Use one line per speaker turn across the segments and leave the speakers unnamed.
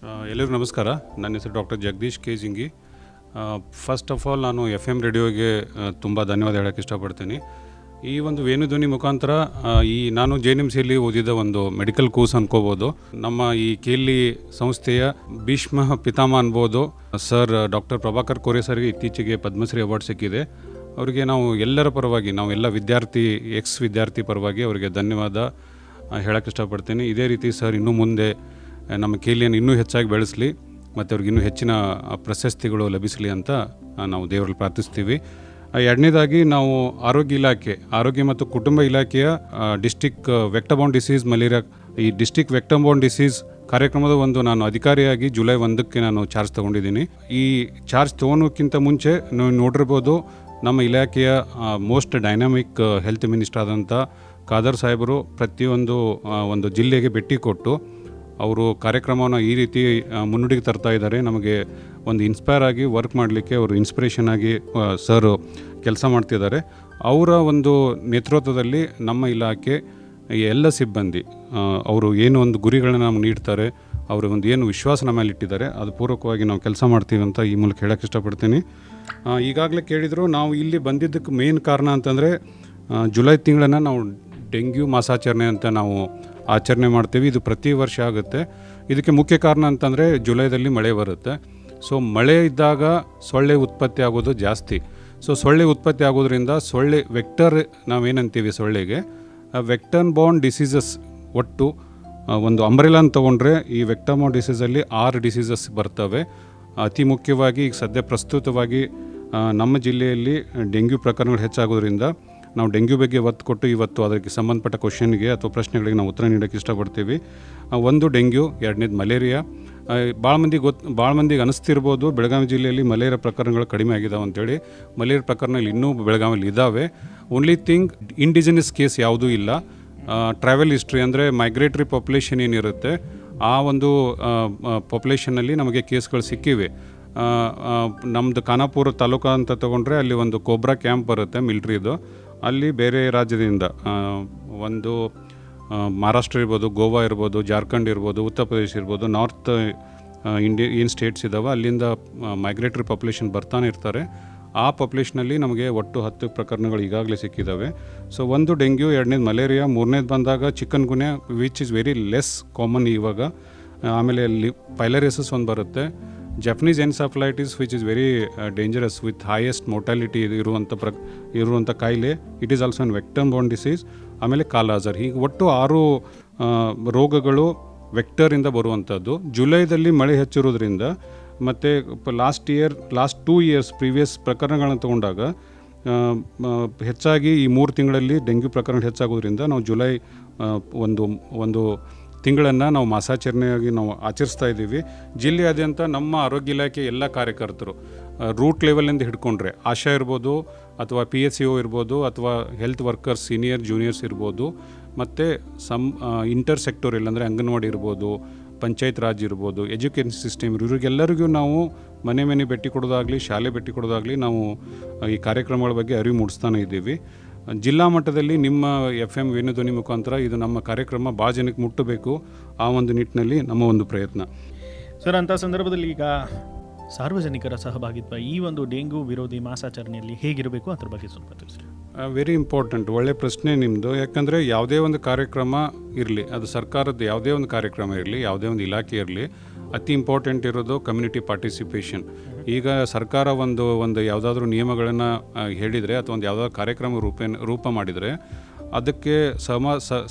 ಎಲ್ಲರಿಗೂ ನಮಸ್ಕಾರ. ನನ್ನ ಹೆಸರು doctor Jagadish K Jingi. First of all ನಾನು ಎಫ್ ಎಮ್ ರೇಡಿಯೋಗೆ ತುಂಬ ಧನ್ಯವಾದ ಹೇಳೋಕ್ಕೆ ಇಷ್ಟಪಡ್ತೀನಿ. ಈ ಒಂದು ವೇಣುಧ್ವನಿ ಮುಖಾಂತರ ನಾನು JNMCಯಲ್ಲಿ ಓದಿದ ಒಂದು ಮೆಡಿಕಲ್ ಕೋರ್ಸ್ ಅನ್ಕೋಬೋದು. ನಮ್ಮ ಈ KLE ಸಂಸ್ಥೆಯ ಭೀಷ್ಮ ಪಿತಾಮಹ ಅನ್ಬೋದು ಸರ್ ಡಾಕ್ಟರ್ ಪ್ರಭಾಕರ್ ಕೋರೆ ಸರ್ಗೆ ಇತ್ತೀಚೆಗೆ ಪದ್ಮಶ್ರೀ ಅವಾರ್ಡ್ ಸಿಕ್ಕಿದೆ. ಅವರಿಗೆ ನಾವು ಎಲ್ಲರ ಪರವಾಗಿ, ನಾವು ಎಲ್ಲ ವಿದ್ಯಾರ್ಥಿ ಪರವಾಗಿ ಅವರಿಗೆ ಧನ್ಯವಾದ ಹೇಳೋಕ್ಕೆ ಇಷ್ಟಪಡ್ತೀನಿ. ಇದೇ ರೀತಿ ಸರ್ ಇನ್ನೂ ಮುಂದೆ ನಮ್ಮ KLEಯನ್ನು ಇನ್ನೂ ಹೆಚ್ಚಾಗಿ ಬೆಳೆಸಲಿ ಮತ್ತು ಅವ್ರಿಗೆ ಇನ್ನೂ ಹೆಚ್ಚಿನ ಪ್ರಶಸ್ತಿಗಳು ಲಭಿಸಲಿ ಅಂತ ನಾವು ದೇವರಲ್ಲಿ ಪ್ರಾರ್ಥಿಸ್ತೀವಿ. ಎರಡನೇದಾಗಿ ನಾವು ಆರೋಗ್ಯ ಮತ್ತು ಕುಟುಂಬ ಇಲಾಖೆಯ district vector borne disease malaria, ಈ ಡಿಸ್ಟಿಕ್ ವೆಕ್ಟರ್ ಬೋರ್ನ್ ಡಿಸೀಸ್ ಕಾರ್ಯಕ್ರಮದ ನಾನು ಅಧಿಕಾರಿಯಾಗಿ ಜುಲೈ 1ಕ್ಕೆ ನಾನು ಚಾರ್ಜ್ ತೊಗೊಂಡಿದ್ದೀನಿ. ಈ ಚಾರ್ಜ್ ತೊಗೊಳೋಕ್ಕಿಂತ ಮುಂಚೆ ನೀವು ನೋಡಿರ್ಬೋದು, ನಮ್ಮ ಇಲಾಖೆಯ ಮೋಸ್ಟ್ ಡೈನಾಮಿಕ್ ಹೆಲ್ತ್ ಮಿನಿಸ್ಟರ್ ಆದಂಥ ಖಾದರ್ ಸಾಹೇಬರು ಪ್ರತಿಯೊಂದು ಒಂದು ಜಿಲ್ಲೆಗೆ ಭೇಟಿ ಕೊಟ್ಟು ಅವರು ಕಾರ್ಯಕ್ರಮವನ್ನು ಈ ರೀತಿ ಮುನ್ನುಡಿಗೆ ತರ್ತಾ ಇದ್ದಾರೆ. ನಮಗೆ ಒಂದು ಇನ್ಸ್ಪೈರ್ ಆಗಿ ವರ್ಕ್ ಮಾಡಲಿಕ್ಕೆ ಅವರು ಇನ್ಸ್ಪಿರೇಷನ್ ಆಗಿ ಸರ್ ಕೆಲಸ ಮಾಡ್ತಿದ್ದಾರೆ. ಅವರ ಒಂದು ನೇತೃತ್ವದಲ್ಲಿ ನಮ್ಮ ಇಲಾಖೆ ಎಲ್ಲ ಸಿಬ್ಬಂದಿ ಅವರು ಏನು ಒಂದು ಗುರಿಗಳನ್ನ ನಮ್ಗೆ ನೀಡ್ತಾರೆ, ಅವರು ಒಂದು ಏನು ವಿಶ್ವಾಸ ನಮ್ಮ ಮೇಲೆ ಇಟ್ಟಿದ್ದಾರೆ, ಅದು ಪೂರ್ವಕವಾಗಿ ನಾವು ಕೆಲಸ ಮಾಡ್ತೀವಿ ಅಂತ ಈ ಮೂಲಕ ಹೇಳೋಕ್ಕೆ ಇಷ್ಟಪಡ್ತೀನಿ. ಈಗಾಗಲೇ ಕೇಳಿದರು, ನಾವು ಇಲ್ಲಿ ಬಂದಿದ್ದಕ್ಕೆ ಮೇನ್ ಕಾರಣ ಅಂತಂದರೆ ಜುಲೈ ತಿಂಗಳನ್ನು ನಾವು ಡೆಂಗ್ಯೂ ಮಾಸಾಚರಣೆ ಅಂತ ನಾವು ಆಚರಣೆ ಮಾಡ್ತೀವಿ. ಇದು ಪ್ರತಿ ವರ್ಷ ಆಗುತ್ತೆ. ಇದಕ್ಕೆ ಮುಖ್ಯ ಕಾರಣ ಅಂತಂದರೆ ಜುಲೈದಲ್ಲಿ ಮಳೆ ಬರುತ್ತೆ. ಸೊ ಮಳೆ ಇದ್ದಾಗ ಸೊಳ್ಳೆ ಉತ್ಪತ್ತಿ ಆಗೋದು ಜಾಸ್ತಿ. ಸೊ ಸೊಳ್ಳೆ ಉತ್ಪತ್ತಿ ಆಗೋದ್ರಿಂದ ಸೊಳ್ಳೆ ವೆಕ್ಟರ್ ನಾವೇನಂತೀವಿ ಸೊಳ್ಳೆಗೆ ವೆಕ್ಟರ್ ಬೋರ್ನ್ ಡಿಸೀಸಸ್, ಒಟ್ಟು ಒಂದು ಅಂಬ್ರೆಲಾನ್ ತೊಗೊಂಡ್ರೆ ಈ ವೆಕ್ಟರ್ ಬೋರ್ನ್ ಡಿಸೀಸಲ್ಲಿ 6 ಡಿಸೀಸಸ್ ಬರ್ತವೆ. ಅತಿ ಮುಖ್ಯವಾಗಿ ಈಗ ಸದ್ಯ ಪ್ರಸ್ತುತವಾಗಿ ನಮ್ಮ ಜಿಲ್ಲೆಯಲ್ಲಿ ಡೆಂಗ್ಯೂ ಪ್ರಕರಣಗಳು ಹೆಚ್ಚಾಗೋದ್ರಿಂದ ನಾವು ಡೆಂಗ್ಯೂ ಬಗ್ಗೆ ಒತ್ತು ಕೊಟ್ಟು ಇವತ್ತು ಅದಕ್ಕೆ ಸಂಬಂಧಪಟ್ಟ ಕ್ವಶನ್ಗೆ ಅಥವಾ ಪ್ರಶ್ನೆಗಳಿಗೆ ನಾವು ಉತ್ತರ ನೀಡೋಕ್ಕೆ ಇಷ್ಟಪಡ್ತೀವಿ. ಒಂದು ಡೆಂಗ್ಯೂ, ಎರಡನೇದು ಮಲೇರಿಯಾ. ಭಾಳ ಮಂದಿಗೆ ಅನಿಸ್ತಿರ್ಬೋದು ಬೆಳಗಾವಿ ಜಿಲ್ಲೆಯಲ್ಲಿ ಮಲೇರಿಯಾ ಪ್ರಕರಣಗಳು ಕಡಿಮೆ ಆಗಿದ್ದಾವೆ ಅಂತೇಳಿ. ಮಲೇರಿಯಾ ಪ್ರಕರಣಗಳು ಇನ್ನೂ ಬೆಳಗಾವಿಯಲ್ಲಿ ಇದ್ದಾವೆ. ಓನ್ಲಿ ಥಿಂಗ್ ಇಂಡಿಜಿನಸ್ ಕೇಸ್ ಯಾವುದೂ ಇಲ್ಲ. ಟ್ರಾವೆಲ್ ಹಿಸ್ಟ್ರಿ ಅಂದರೆ ಮೈಗ್ರೇಟರಿ ಪಾಪ್ಯುಲೇಷನ್ ಏನಿರುತ್ತೆ ಆ ಒಂದು ಪಾಪ್ಯುಲೇಷನ್ನಲ್ಲಿ ನಮಗೆ ಕೇಸ್ಗಳು ಸಿಕ್ಕಿವೆ. ನಮ್ಮದು ಖಾನಾಪುರ ತಾಲೂಕು ಅಂತ ತೊಗೊಂಡ್ರೆ ಅಲ್ಲಿ ಒಂದು ಕೋಬ್ರಾ ಕ್ಯಾಂಪ್ ಬರುತ್ತೆ ಮಿಲ್ಟ್ರಿದು. ಅಲ್ಲಿ ಬೇರೆ ರಾಜ್ಯದಿಂದ ಒಂದು ಮಹಾರಾಷ್ಟ್ರ ಇರ್ಬೋದು, ಗೋವಾ ಇರ್ಬೋದು, ಜಾರ್ಖಂಡ್ ಇರ್ಬೋದು, ಉತ್ತರ ಪ್ರದೇಶ ಇರ್ಬೋದು, ನಾರ್ತ್ ಇಂಡಿಯಾ ಏನು ಸ್ಟೇಟ್ಸ್ ಇದ್ದಾವೆ ಅಲ್ಲಿಂದ ಮೈಗ್ರೇಟರಿ ಪಾಪ್ಯುಲೇಷನ್ ಬರ್ತಾನೆ ಇರ್ತಾರೆ. ಆ ಪಾಪ್ಯುಲೇಷನಲ್ಲಿ ನಮಗೆ ಒಟ್ಟು 10 ಪ್ರಕರಣಗಳು ಈಗಾಗಲೇ ಸಿಕ್ಕಿದ್ದಾವೆ. ಸೊ ಒಂದು ಡೆಂಗ್ಯೂ, ಎರಡನೇದು ಮಲೇರಿಯಾ, ಮೂರನೇದು ಬಂದಾಗ chikungunya which is very less common ಇವಾಗ. ಆಮೇಲೆ ಪೈಲರಿಯಸಿಸ್ ಒಂದು ಬರುತ್ತೆ, Japanese encephalitis which is very dangerous with highest mortality ಇರುವಂಥ ಕಾಯಿಲೆ. It is also an vector borne disease. ಆಮೇಲೆ ಕಾಲಾಜರ್. ಹೀಗೆ ಒಟ್ಟು 6 ರೋಗಗಳು ವೆಕ್ಟರಿಂದ ಬರುವಂಥದ್ದು. ಜುಲೈದಲ್ಲಿ ಮಳೆ ಹೆಚ್ಚಿರೋದ್ರಿಂದ ಮತ್ತು ಲಾಸ್ಟ್ 2 ಇಯರ್ಸ್ ಪ್ರೀವಿಯಸ್ ಪ್ರಕರಣಗಳನ್ನು ತಗೊಂಡಾಗ ಹೆಚ್ಚಾಗಿ ಈ 3 ತಿಂಗಳಲ್ಲಿ ಡೆಂಗ್ಯೂ ಪ್ರಕರಣ ಹೆಚ್ಚಾಗೋದ್ರಿಂದ ನಾವು ಜುಲೈ ಒಂದು ತಿಂಗಳನ್ನು ನಾವು ಮಾಸಾಚರಣೆಯಾಗಿ ನಾವು ಆಚರಿಸ್ತಾ ಇದ್ದೀವಿ. ಜಿಲ್ಲೆಯಾದ್ಯಂತ ನಮ್ಮ ಆರೋಗ್ಯ ಇಲಾಖೆ ಎಲ್ಲ ಕಾರ್ಯಕರ್ತರು ರೂಟ್ ಲೆವೆಲಿಂದ ಹಿಡ್ಕೊಂಡ್ರೆ ಆಶಾ ಇರ್ಬೋದು ಅಥವಾ PHCO ಇರ್ಬೋದು ಅಥವಾ ಹೆಲ್ತ್ ವರ್ಕರ್ಸ್ ಸೀನಿಯರ್ ಜೂನಿಯರ್ಸ್ ಇರ್ಬೋದು, ಮತ್ತು ಇಂಟರ್ ಸೆಕ್ಟೋರಿಯಲ್ ಅಂದರೆ ಅಂಗನವಾಡಿ ಇರ್ಬೋದು, ಪಂಚಾಯತ್ ರಾಜ್ ಇರ್ಬೋದು, ಎಜುಕೇಷನ್ ಸಿಸ್ಟಮ್ ಇವರಿಗೆಲ್ಲರಿಗೂ ನಾವು ಮನೆ ಭೇಟಿ ಕೊಡೋದಾಗಲಿ, ಶಾಲೆ ಭೇಟಿ ಕೊಡೋದಾಗಲಿ ನಾವು ಈ ಕಾರ್ಯಕ್ರಮಗಳ ಬಗ್ಗೆ ಅರಿವು ಮೂಡಿಸ್ತಾನೆ ಇದ್ದೀವಿ. ಜಿಲ್ಲಾ ಮಟ್ಟದಲ್ಲಿ ನಿಮ್ಮ FM ವೇಣುಧ್ವನಿ ಮುಖಾಂತರ ಇದು ನಮ್ಮ ಕಾರ್ಯಕ್ರಮ ಭಾಳ ಜನಕ್ಕೆ ಮುಟ್ಟಬೇಕು. ಆ ಒಂದು ನಿಟ್ಟಿನಲ್ಲಿ ನಮ್ಮ ಒಂದು ಪ್ರಯತ್ನ
ಸರ್. ಅಂಥ ಸಂದರ್ಭದಲ್ಲಿ ಈಗ ಸಾರ್ವಜನಿಕರ ಸಹಭಾಗಿತ್ವ ಈ ಒಂದು ಡೆಂಗ್ಯೂ ವಿರೋಧಿ ಮಾಸಾಚರಣೆಯಲ್ಲಿ ಹೇಗಿರಬೇಕು ಅದ್ರ ಬಗ್ಗೆ ಸ್ವಲ್ಪ ತಿಳಿಸಿ.
ವೆರಿ ಇಂಪಾರ್ಟೆಂಟ್, ಒಳ್ಳೆಯ ಪ್ರಶ್ನೆ ನಿಮ್ಮದು. ಯಾಕಂದರೆ ಯಾವುದೇ ಒಂದು ಕಾರ್ಯಕ್ರಮ ಇರಲಿ, ಅದು ಸರ್ಕಾರದ ಯಾವುದೇ ಒಂದು ಕಾರ್ಯಕ್ರಮ ಇರಲಿ, ಯಾವುದೇ ಒಂದು ಇಲಾಖೆ ಇರಲಿ, ಅತಿ ಇಂಪಾರ್ಟೆಂಟ್ ಇರೋದು ಕಮ್ಯುನಿಟಿ ಪಾರ್ಟಿಸಿಪೇಷನ್. ಈಗ ಸರ್ಕಾರ ಒಂದು ಯಾವುದಾದ್ರೂ ನಿಯಮಗಳನ್ನು ಹೇಳಿದರೆ ಅಥವಾ ಒಂದು ಯಾವುದಾದ್ರು ಕಾರ್ಯಕ್ರಮ ರೂಪ ಮಾಡಿದರೆ ಅದಕ್ಕೆ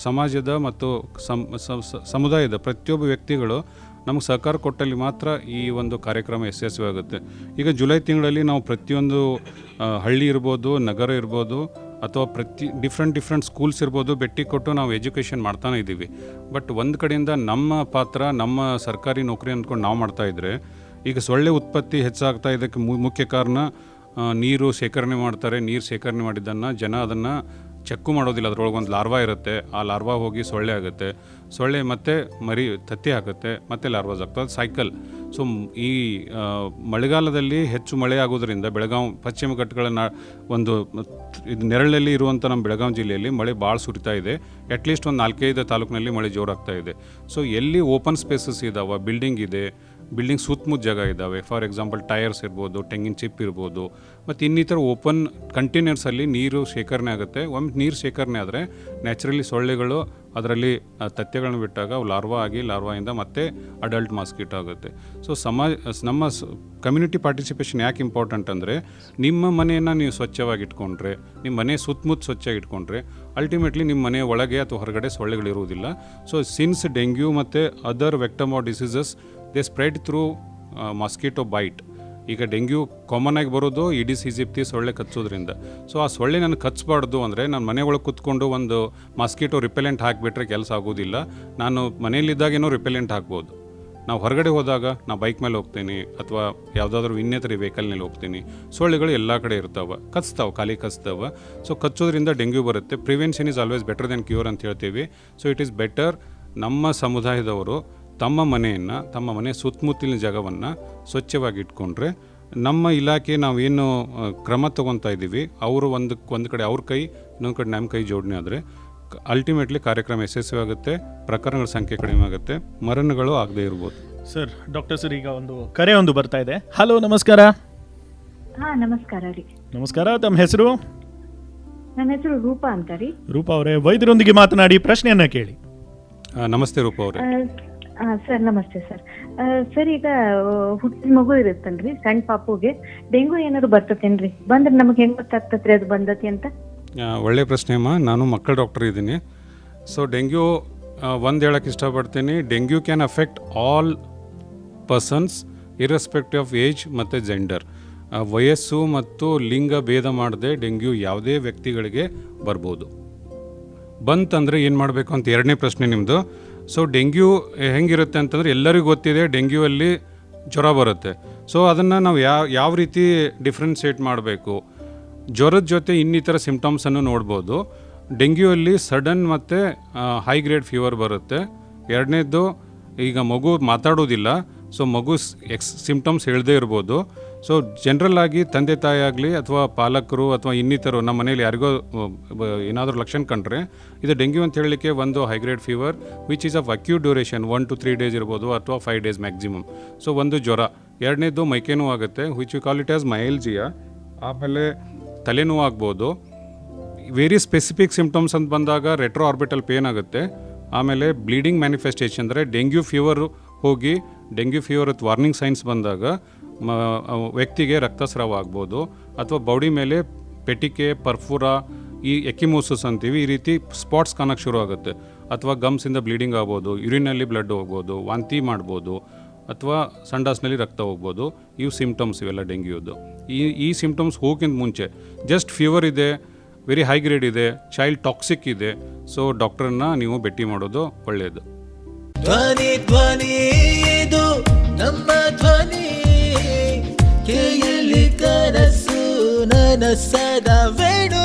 ಸಮಾಜದ ಮತ್ತು ಸಮುದಾಯದ ಪ್ರತಿಯೊಬ್ಬ ವ್ಯಕ್ತಿಗಳು ನಮಗೆ ಸಹಕಾರ ಕೊಟ್ಟಲ್ಲಿ ಮಾತ್ರ ಈ ಒಂದು ಕಾರ್ಯಕ್ರಮ ಯಶಸ್ವಿಯಾಗುತ್ತೆ. ಈಗ ಜುಲೈ ತಿಂಗಳಲ್ಲಿ ನಾವು ಪ್ರತಿಯೊಂದು ಹಳ್ಳಿ ಇರ್ಬೋದು, ನಗರ ಇರ್ಬೋದು, ಅಥವಾ ಡಿಫ್ರೆಂಟ್ ಸ್ಕೂಲ್ಸ್ ಇರ್ಬೋದು, ಭೇಟಿ ಕೊಟ್ಟು ನಾವು ಎಜುಕೇಷನ್ ಮಾಡ್ತಾನೆ ಇದ್ದೀವಿ. ಬಟ್ ಒಂದು ಕಡೆಯಿಂದ ನಮ್ಮ ಪಾತ್ರ, ನಮ್ಮ ಸರ್ಕಾರಿ ನೌಕರಿ ಅಂದ್ಕೊಂಡು ನಾವು ಮಾಡ್ತಾಯಿದ್ರೆ ಈಗ ಸೊಳ್ಳೆ ಉತ್ಪತ್ತಿ ಹೆಚ್ಚಾಗ್ತಾ ಇದಕ್ಕೆ ಮುಖ್ಯ ಕಾರಣ ನೀರು ಶೇಖರಣೆ ಮಾಡ್ತಾರೆ. ನೀರು ಶೇಖರಣೆ ಮಾಡಿದ್ದನ್ನು ಜನ ಅದನ್ನು ಚೆಕ್ಕು ಮಾಡೋದಿಲ್ಲ. ಅದರೊಳಗೆ ಒಂದು ಲಾರ್ವಾ ಇರುತ್ತೆ, ಆ ಲಾರ್ವಾ ಹೋಗಿ ಸೊಳ್ಳೆ ಆಗುತ್ತೆ, ಸೊಳ್ಳೆ ಮತ್ತೆ ಮರಿ ತತ್ತಿ ಹಾಕುತ್ತೆ, ಮತ್ತೆ ಲಾರ್ವಾಸ್ ಆಗ್ತದೆ, ಸೈಕಲ್. ಸೊ ಈ ಮಳೆಗಾಲದಲ್ಲಿ ಹೆಚ್ಚು ಮಳೆ ಆಗೋದ್ರಿಂದ ಬೆಳಗಾವಿ ಪಶ್ಚಿಮ ಘಟ್ಟಗಳ ಒಂದು ಇದು ನೆರಳಲ್ಲಿ ಇರುವಂಥ ನಮ್ಮ ಬೆಳಗಾವಿ ಜಿಲ್ಲೆಯಲ್ಲಿ ಮಳೆ ಭಾಳ ಸುರಿತಾ ಇದೆ. ಅಟ್ಲೀಸ್ಟ್ ಒಂದು 4-5 ತಾಲೂಕಿನಲ್ಲಿ ಮಳೆ ಜೋರಾಗ್ತಾ ಇದೆ. ಸೊ ಎಲ್ಲಿ ಓಪನ್ ಸ್ಪೇಸಸ್ ಇದ್ದಾವೆ, ಬಿಲ್ಡಿಂಗ್ ಇದೆ, ಬಿಲ್ಡಿಂಗ್ ಸುತ್ತಮುತ್ತ ಜಾಗ ಇದ್ದಾವೆ, ಫಾರ್ ಎಕ್ಸಾಂಪಲ್ ಟೈರ್ಸ್ ಇರ್ಬೋದು, ತೆಂಗಿನ ಚಿಪ್ ಇರ್ಬೋದು, ಮತ್ತು ಇನ್ನಿತರ ಓಪನ್ ಕಂಟೈನರ್ಸಲ್ಲಿ ನೀರು ಶೇಖರಣೆ ಆಗುತ್ತೆ. ಒಮ್ಮೆ ನೀರು ಶೇಖರಣೆ ಆದರೆ ನ್ಯಾಚುರಲಿ ಸೊಳ್ಳೆಗಳು ಅದರಲ್ಲಿ ತತ್ಯಗಳನ್ನು ಬಿಟ್ಟಾಗ ಅವು ಲಾರ್ವಾಯಿಂದ ಮತ್ತೆ ಅಡಲ್ಟ್ ಮಾಸ್ಕಿಟೋ ಆಗುತ್ತೆ. ಸೊ ನಮ್ಮ ಕಮ್ಯುನಿಟಿ ಪಾರ್ಟಿಸಿಪೇಷನ್ ಯಾಕೆ ಇಂಪಾರ್ಟೆಂಟ್ ಅಂದರೆ, ನಿಮ್ಮ ಮನೆಯನ್ನು ನೀವು ಸ್ವಚ್ಛವಾಗಿ ಇಟ್ಕೊಂಡ್ರೆ, ನಿಮ್ಮ ಮನೆ ಸುತ್ತಮುತ್ತ ಸ್ವಚ್ಛವಾಗಿ ಇಟ್ಕೊಂಡ್ರೆ ಅಲ್ಟಿಮೇಟ್ಲಿ ನಿಮ್ಮ ಮನೆ ಒಳಗೆ ಅಥವಾ ಹೊರಗಡೆ ಸೊಳ್ಳೆಗಳಿರುವುದಿಲ್ಲ. ಸೊ ಸಿನ್ಸ್ ಡೆಂಗ್ಯೂ ಮತ್ತು other vector of diseases they spread through mosquito bite. ಈಗ ಡೆಂಗ್ಯೂ ಕಾಮನ್ ಆಗಿ ಬರೋದು ಈಡಿಸ್ ಈಜಿಪ್ತಿ ಸೊಳ್ಳೆ ಕಚ್ಚೋದ್ರಿಂದ. ಸೊ ಆ ಸೊಳ್ಳೆ ನನಗೆ ಕಚ್ಚಬಾರ್ದು ಅಂದರೆ ನಾನು ಮನೆ ಒಳಗೆ ಕೂತ್ಕೊಂಡು ಒಂದು ಮಾಸ್ಕಿಟೋ ರಿಪೆಲೆಂಟ್ ಹಾಕಿಬಿಟ್ರೆ ಕೆಲಸ ಆಗೋದಿಲ್ಲ. ನಾನು ಮನೆಯಲ್ಲಿದ್ದಾಗೇನೋ ರಿಪೆಲೆಂಟ್ ಹಾಕ್ಬೋದು. ನಾವು ಹೊರಗಡೆ ಹೋದಾಗ ನಾವು ಬೈಕ್ ಮೇಲೆ ಹೋಗ್ತೀನಿ ಅಥವಾ ಯಾವುದಾದ್ರೂ ಇನ್ನಿತರ ವೆಹಿಕಲ್ನಲ್ಲಿ ಹೋಗ್ತೀನಿ, ಸೊಳ್ಳೆಗಳು ಎಲ್ಲ ಕಡೆ ಇರ್ತಾವೆ, ಖಾಲಿ ಕಚ್ತಾವೆ. ಸೊ ಕಚ್ಚೋದ್ರಿಂದ ಡೆಂಗ್ಯೂ ಬರುತ್ತೆ. Prevention is always better then cure ಅಂತ ಹೇಳ್ತೀವಿ. ಸೊ ಇಟ್ ಈಸ್ ಬೆಟರ್ ನಮ್ಮ ಸಮುದಾಯದವರು ತಮ್ಮ ಮನೆ ಸುತ್ತಮುತ್ತಲಿನ ಜಾಗವನ್ನು ಸ್ವಚ್ಛವಾಗಿ ಇಟ್ಕೊಂಡ್ರೆ, ನಮ್ಮ ಇಲಾಖೆ ನಾವೇನು ಕ್ರಮ ತೊಗೊತಾ ಇದ್ದೀವಿ, ಅವರು ಒಂದು ಕಡೆ ಅವ್ರ ಕೈ, ಇನ್ನೊಂದು ಕಡೆ ನಮ್ಮ ಕೈ ಜೋಡಣೆ ಆದರೆ ಅಲ್ಟಿಮೇಟ್ಲಿ ಕಾರ್ಯಕ್ರಮ ಯಶಸ್ವಿ ಆಗುತ್ತೆ, ಪ್ರಕರಣಗಳ ಸಂಖ್ಯೆ ಕಡಿಮೆ ಆಗುತ್ತೆ, ಮರಣಗಳು ಆಗದೇ ಇರ್ಬೋದು.
ಸರ್, ಡಾಕ್ಟರ್ ಸರ್, ಈಗ ಒಂದು ಕರೆ ಬರ್ತಾ ಇದೆ. ಹಲೋ, ನಮಸ್ಕಾರ.
ನಮಸ್ಕಾರ ರೀ.
ನಮಸ್ಕಾರ, ತಮ್ಮ ಹೆಸರು?
ನನ್ನ ಹೆಸರು ರೂಪಾ ಅಂತ ರೀ.
ರೂಪಾ ಅವರೇ, ವೈದ್ಯರೊಂದಿಗೆ ಮಾತನಾಡಿ ಪ್ರಶ್ನೆಯನ್ನ ಕೇಳಿ.
ನಮಸ್ತೆ ರೂಪಾ ಅವರೇ.
ಸರ್ ನಮಸ್ತೆ ಸರ್. ಸರ್, ಈಗ ಹುಟ್ಟಿದ ಮಗು ಇರುತ್ತಲ್ರಿ, ಸಣ್ಣ ಪಾಪುಗೆ ಡೆಂಗು ಏನಾದ್ರು ಬರ್ತತೇನ್ರಿ? ಬಂದ್ರೆ ನಮಗೆ ಹೆಂಗ್ ಗೊತ್ತಾಗ್ತತ್ರಿ ಅದು ಬಂದತಿ ಅಂತ?
ಒಳ್ಳೆ ಪ್ರಶ್ನೆ ಅಮ್ಮ. ನಾನು ಮಕ್ಕಳ ಡಾಕ್ಟರ್ ಇದ್ದೀನಿ. ಸೊ ಡೆಂಗ್ಯೂ ಒಂದು ಹೇಳಕ್ಕೆ ಇಷ್ಟಪಡ್ತೀನಿ, dengue can affect all persons irrespective of age ಮತ್ತು ಜೆಂಡರ್. ವಯಸ್ಸು ಮತ್ತು ಲಿಂಗ ಭೇದ ಮಾಡದೆ ಡೆಂಗ್ಯೂ ಯಾವುದೇ ವ್ಯಕ್ತಿಗಳಿಗೆ ಬರ್ಬೋದು. ಬಂತಂದರೆ ಏನು ಮಾಡಬೇಕು ಅಂತ ಎರಡನೇ ಪ್ರಶ್ನೆ ನಿಮ್ಮದು. ಸೊ ಡೆಂಗ್ಯೂ ಹೆಂಗಿರುತ್ತೆ ಅಂತಂದರೆ, ಎಲ್ಲರಿಗೂ ಗೊತ್ತಿದೆ ಡೆಂಗ್ಯೂ ಅಲ್ಲಿ ಜ್ವರ ಬರುತ್ತೆ. ಸೊ ಅದನ್ನು ನಾವು ಯಾವ ರೀತಿ ಡಿಫ್ರೆನ್ಷಿಯೇಟ್ ಮಾಡಬೇಕು, ಜ್ವರದ ಜೊತೆ ಇನ್ನಿತರ ಸಿಂಪ್ಟಮ್ಸನ್ನು ನೋಡ್ಬೋದು. ಡೆಂಗ್ಯೂ ಅಲ್ಲಿ ಸಡನ್ ಮತ್ತು ಹೈ ಗ್ರೇಡ್ ಫೀವರ್ ಬರುತ್ತೆ. ಎರಡನೇದು, ಈಗ ಮಗು ಮಾತಾಡೋದಿಲ್ಲ, ಸೊ ಮಗು ಸಿಂಪ್ಟಮ್ಸ್ ಹೇಳದೇ ಇರ್ಬೋದು. ಸೊ ಜನರಲ್ ಆಗಿ ತಂದೆ ತಾಯಿ ಆಗಲಿ ಅಥವಾ ಪಾಲಕರು ಅಥವಾ ಇನ್ನಿತರು ನಮ್ಮ ಮನೇಲಿ ಯಾರಿಗೋ ಏನಾದರೂ ಲಕ್ಷಣ ಕಂಡ್ರೆ, ಇದು ಡೆಂಗ್ಯೂ ಅಂತ ಹೇಳಲಿಕ್ಕೆ ಒಂದು high-grade fever which is of acute duration 1 to 3 days ಇರ್ಬೋದು ಅಥವಾ 5 days ಮ್ಯಾಕ್ಸಿಮಮ್. ಸೊ ಒಂದು ಜ್ವರ. ಎರಡನೇದು ಮೈಕೇನೋವು ಆಗುತ್ತೆ, which you call it as myalgia. ಆಮೇಲೆ ತಲೆನೋವು ಆಗ್ಬೋದು. ವೆರಿ ಸ್ಪೆಸಿಫಿಕ್ ಸಿಂಪ್ಟಮ್ಸ್ ಅಂತ ಬಂದಾಗ ರೆಟ್ರೋ ಆರ್ಬಿಟಲ್ ಪೇನ್ ಆಗುತ್ತೆ. ಆಮೇಲೆ ಬ್ಲೀಡಿಂಗ್ ಮ್ಯಾನಿಫೆಸ್ಟೇಷನ್ ಅಂದರೆ ಡೆಂಗ್ಯೂ ಫೀವರ್ ಹೋಗಿ ಡೆಂಗ್ಯೂ ಫೀವರ್ ವಾರ್ನಿಂಗ್ ಸೈನ್ಸ್ ಬಂದಾಗ ವ್ಯಕ್ತಿಗೆ ರಕ್ತಸ್ರಾವ ಆಗ್ಬೋದು, ಅಥವಾ ಬಾಡಿ ಮೇಲೆ ಪೆಟಿಕೆ, ಪರ್ಫುರಾ, ಈ ಎಕಿಮೋಸಿಸ್ ಅಂತೀವಿ, ಈ ರೀತಿ ಸ್ಪಾಟ್ಸ್ ಕಾಣಕ್ಕೆ ಶುರು ಆಗುತ್ತೆ. ಅಥವಾ ಗಮ್ಸಿಂದ ಬ್ಲೀಡಿಂಗ್ ಆಗ್ಬೋದು, ಯೂರಿನಲ್ಲಿ ಬ್ಲಡ್ ಹೋಗ್ಬೋದು, ವಾಂತಿ ಮಾಡ್ಬೋದು, ಅಥವಾ ಸಂಡಾಸ್ನಲ್ಲಿ ರಕ್ತ ಹೋಗ್ಬೋದು. ಇವು ಸಿಂಪ್ಟಮ್ಸ್ ಇವೆಲ್ಲ ಡೆಂಗ್ಯೂದು. ಈ ಸಿಂಪ್ಟಮ್ಸ್ ಹೋಗಿಂತ ಮುಂಚೆ ಜಸ್ಟ್ ಫೀವರ್ ಇದೆ, ವೆರಿ ಹೈ ಗ್ರೇಡ್ ಇದೆ, ಚೈಲ್ಡ್ ಟಾಕ್ಸಿಕ್ ಇದೆ, ಸೊ ಡಾಕ್ಟರ್ನ ನೀವು ಭೇಟಿ ಮಾಡೋದು ಒಳ್ಳೆಯದು.
ಧ್ವನಿ ಧ್ವನಿ ಇದು ನಮ್ಮ ಧ್ವನಿ, ಕೇಳಿ ಕನಸು ನನಸದ ವೇಣು